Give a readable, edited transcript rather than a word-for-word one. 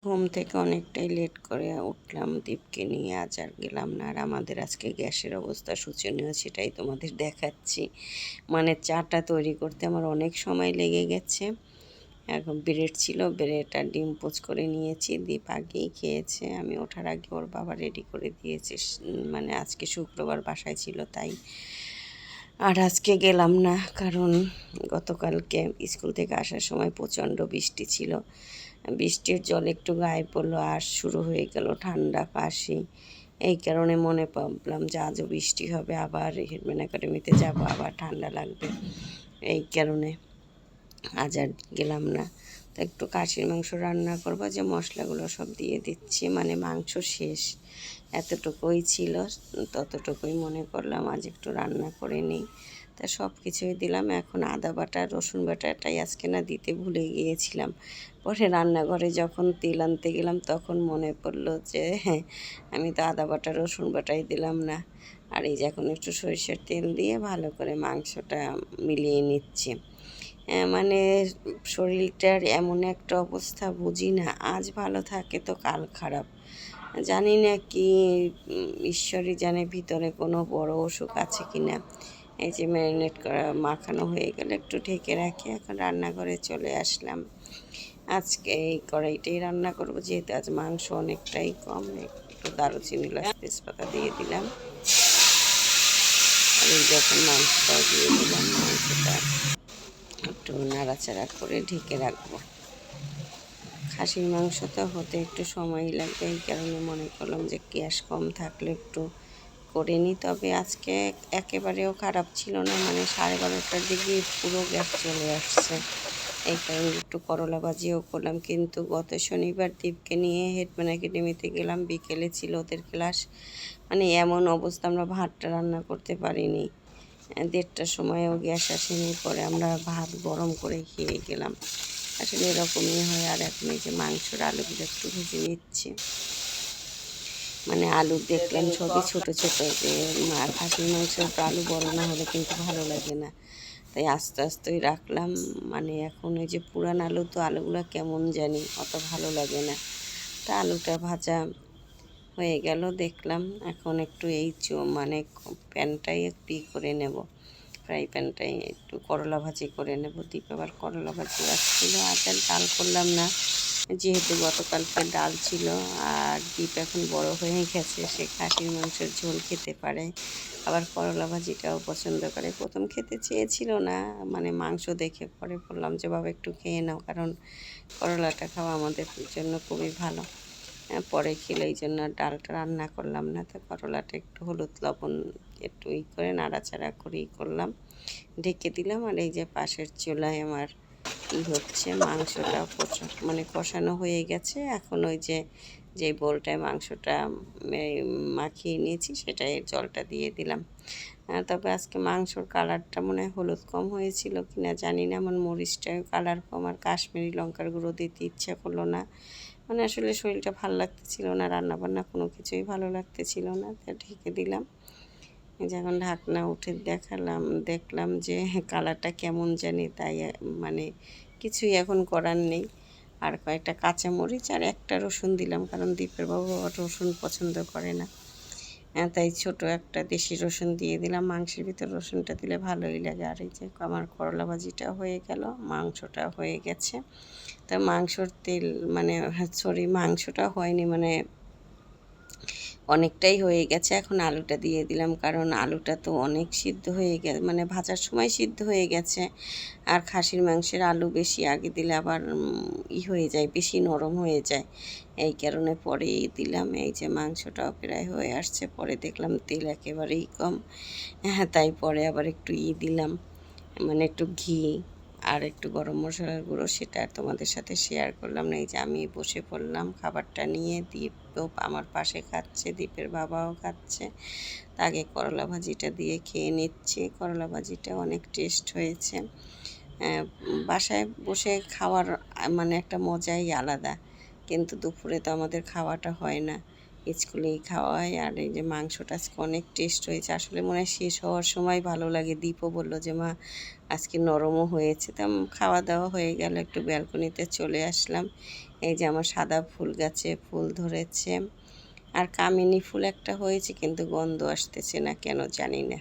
ঘুম থেকে অনেকটাই লেট করে উঠলাম, দীপকে নিয়ে আজ আর গেলাম না। আর আমাদের আজকে গ্যাসের অবস্থা শোচনীয়, সেটাই তোমাদের দেখাচ্ছি। মানে চাটা তৈরি করতে আমার অনেক সময় লেগে গেছে। এখন ব্রেড ছিল, ব্রেড আর ডিম পোচ করে নিয়েছি। দীপ আগেই খেয়েছে, আমি ওঠার আগে ওর বাবা রেডি করে দিয়েছে। মানে আজকে শুক্রবার বাসায় ছিল তাই। আর আজকে গেলাম না, কারণ গতকালকে স্কুল থেকে আসার সময় প্রচণ্ড বৃষ্টি ছিল। বৃষ্টির জল একটু গায়ে পড়লো আর শুরু হয়ে গেল ঠান্ডা কাশি। এই কারণে মনে ভাবলাম যে আজও বৃষ্টি হবে, আবার হিরম্যান একাডেমিতে যাব, আবার ঠান্ডা লাগবে। এই কারণে আজ আর গেলাম না। তো একটু খাসির মাংস রান্না করবো, যে মশলাগুলো সব দিয়ে দিচ্ছি। মানে মাংস শেষ, এতটুকুই ছিল, ততটুকুই মনে করলাম আজ একটু রান্না করে নিই। তা সব কিছুই দিলাম। এখন আদা বাটা রসুন বাটাটাই আজকে না দিতে ভুলে গিয়েছিলাম। পরে রান্নাঘরে যখন তেল আনতে গেলাম তখন মনে পড়লো যে হ্যাঁ, আমি তো আদা বাটা রসুন বাটাই দিলাম না। আর এই যে এখন একটু সরিষার তেল দিয়ে ভালো করে মাংসটা মিলিয়ে নিচ্ছি। মানে শরীরটার এমন একটা অবস্থা, বুঝি না, আজ ভালো থাকে তো কাল খারাপ। জানি না কি, ঈশ্বরই জানে ভিতরে কোনো বড় অসুখ আছে কি না। এই যে ম্যারিনেট করা মাখানো হয়ে গেলে একটু ঢেকে রাখি। এখন রান্নাঘরে চলে আসলাম। আজকে এই কড়াইটাই রান্না করব, যেহেতু আজ মাংস অনেকটাই কম। একটু দারুচিনি এলাচ তেজপাতা দিয়ে দিলাম। আর এই যখন মাংসটাও দিয়ে দিলাম, মাংসটা একটু নাড়াচাড়া করে ঢেকে রাখবো। খাসির মাংসটা হতে একটু সময় লাগবে, এই কারণে মনে করলাম যে গ্যাস কম থাকলে একটু করে নিই। তবে আজকে একেবারেও খারাপ ছিল না, মানে 12:30টার দিকে পুরো গ্যাস চলে আসছে। এই কারণে একটু করলা ভাজিও করলাম। কিন্তু গত শনিবার দীপকে নিয়ে হেডম্যান একাডেমিতে গেলাম, বিকেলে ছিল ওদের ক্লাস। মানে এমন অবস্থা, আমরা ভাতটা রান্না করতে পারিনি। 1:30টার সময়ও গ্যাস আসেনি, পরে আমরা ভাত গরম করে খেয়ে গেলাম। আসলে এরকমই হয়। আর এখন এই যে মাংসর আলুগুলো একটু ভেজে নিচ্ছি। মানে আলু দেখলাম সবই ছোট ছোট, যে খাসির মাংসের তো আলু বড় না হলে কিন্তু ভালো লাগে না, তাই আস্তে আস্তেই রাখলাম। মানে এখন ওই যে পুরান আলু, তো আলুগুলো কেমন জানি অত ভালো লাগে না। তা আলুটা ভাজা হয়ে গেল দেখলাম। এখন একটু এই মানে প্যানটাই একটু করে নেব, ফ্রাই প্যানটাই একটু করলা ভাজি করে নেব। দীপ আবার করলা ভাজি আসছিল। আর ডাল করলাম না, যেহেতু গতকালকে ডাল ছিল। আর দীপ এখন বড় হয়ে গেছে, সে খাসির মাংসের ঝোল খেতে পারে, আবার করলা ভাজিটাও পছন্দ করে। প্রথম খেতে চেয়েছিল না, মানে মাংস দেখে, পরে বললাম যে বাবা একটু খেয়ে নাও, কারণ করলাটা খাওয়া আমাদের জন্য খুবই ভালো। পরে খেলে এই জন্য ডালটা রান্না করলাম না। তো করলাটা একটু হলুদ লবণ একটু করে নাড়াচাড়া করেই করলাম, ঢেকে দিলাম। আর এই যে পাশের চুলায় আমার হচ্ছে মাংসটা মানে কষানো হয়ে গেছে। এখন ওই যে বোলটায় মাংসটা মাখিয়ে নিয়েছি, সেটাই জলটা দিয়ে দিলাম। তবে আজকে মাংসর কালারটা মনে হয় হলুদ কম হয়েছিল কি না জানি না, আমার মরিচটায় কালার কম। আর কাশ্মীরি লঙ্কার গুঁড়ো দিতে ইচ্ছা করলো না, মানে আসলে শরীরটা ভালো লাগতেছিল না, রান্নাবান্না কোনো কিছুই ভালো লাগতেছিল না, তা ঢেকে দিলাম। যখন ঢাকনা উঠে দেখলাম যে কালারটা কেমন জানি, তাই মানে কিছুই এখন করার নেই। আর কয়েকটা কাঁচামরিচ আর একটা রসুন দিলাম, কারণ দীপের বাবু রসুন পছন্দ করে না। তাই ছোট একটা দেশি রসুন দিয়ে দিলাম। মাংসের ভিতর রসুনটা দিলে ভালোই লাগে। আর এই যে আমার করলা ভাজিটা হয়ে গেল, মাংসটা হয়ে গেছে। তা মাংসর তেল মানে সরি, মাংসটা হয়নি, মানে অনেকটাই হয়ে গেছে। এখন আলুটা দিয়ে দিলাম, কারণ আলুটা তো অনেক সিদ্ধ হয়ে গেছে, মানে ভাজার সময় সিদ্ধ হয়ে গেছে। আর খাসির মাংসের আলু বেশি আগে দিলে আবার হয়ে যায়, বেশি নরম হয়ে যায়। এই কারণে পরেই দিলাম। এই যে মাংসটাও প্রায় হয়ে আসছে, পরে দেখলাম তেল একেবারেই কম। হ্যাঁ, তাই পরে আবার একটু দিলাম, মানে একটু ঘি আর একটু গরম মশলার গুঁড়ো, সেটা আর তোমাদের সাথে শেয়ার করলাম না। এই যে আমি বসে পড়লাম খাবারটা নিয়ে, দীপও আমার পাশে খাচ্ছে, দীপের বাবাও খাচ্ছে। তা আগে করলা ভাজিটা দিয়ে খেয়ে নিচ্ছি। করলা ভাজিটা অনেক টেস্ট হয়েছে। বাসায় বসে খাওয়ার মানে একটা মজাই আলাদা, কিন্তু দুপুরে তো আমাদের খাওয়াটা হয় না। স্কুলেই খাওয়া হয়। আর এই যে মাংসটা আজকে অনেক টেস্ট হয়েছে, আসলে মনে হয় শেষ হওয়ার সময় ভালো লাগে। দীপও বললো যে মা আজকে নরমও হয়েছে। তা খাওয়া দাওয়া হয়ে গেল, একটু ব্যালকনিতে চলে আসলাম। এই যে আমার সাদা ফুল গাছে ফুল ধরেছে, আর কামিনী ফুল একটা হয়েছে কিন্তু গন্ধ আসতেছে না কেন জানি না।